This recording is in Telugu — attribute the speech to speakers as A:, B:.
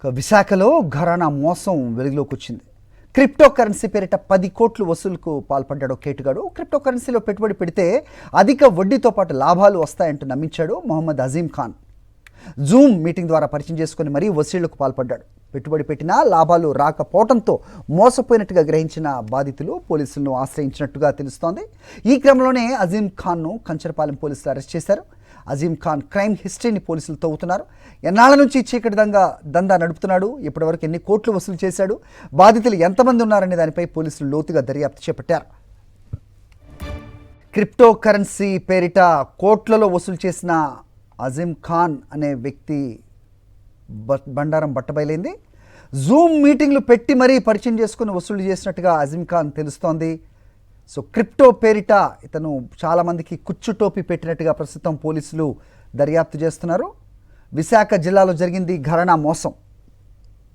A: విశాఖలో ఘరానా మోసం వెలుగులోకి వచ్చింది. క్రిప్టో కరెన్సీ పేరిట 10 కోట్లు వసూలుకు పాల్పడ్డాడు కేటుగాడు. క్రిప్టో కరెన్సీలో పెట్టుబడి పెడితే అధిక వడ్డీతో పాటు లాభాలు వస్తాయంటూ నమ్మించాడు మొహమ్మద్ అజీం ఖాన్. జూమ్ మీటింగ్ ద్వారా పరిచయం చేసుకుని మరీ వసూళ్లకు పాల్పడ్డాడు. పెట్టుబడి పెట్టినా లాభాలు రాకపోవడంతో మోసపోయినట్టుగా గ్రహించిన బాధితులు పోలీసులను ఆశ్రయించినట్టుగా తెలుస్తోంది. ఈ క్రమంలోనే అజీం ఖాన్ను కంచరపాలెం పోలీసులు అరెస్ట్ చేశారు. అజీం ఖాన్ క్రైమ్ హిస్టరీని పోలీసులు తవ్వుతున్నారు. ఎన్నాళ్ళ నుంచి చీకటి దందా నడుపుతున్నాడు, ఇప్పటివరకు ఎన్ని కోట్లు వసూలు చేశాడు, బాధితులు ఎంతమంది ఉన్నారనే దానిపై పోలీసులు లోతుగా దర్యాప్తు చేపట్టారు. క్రిప్టో కరెన్సీ పేరిట కోట్లలో వసూలు చేసిన అజీం ఖాన్ అనే వ్యక్తి బండారం బట్టబయలైంది. జూమ్ మీటింగ్లు పెట్టి మరీ పరిచయం చేసుకుని వసూలు చేసినట్టుగా అజీం ఖాన్ తెలుస్తోంది. సో క్రిప్టో పేరిట ఇతను చాలామందికి కుచ్చుటోపి పెట్టినట్టుగా ప్రస్తుతం పోలీసులు దర్యాప్తు చేస్తున్నారు. విశాఖ జిల్లాలో జరిగింది ఘరానా మోసం.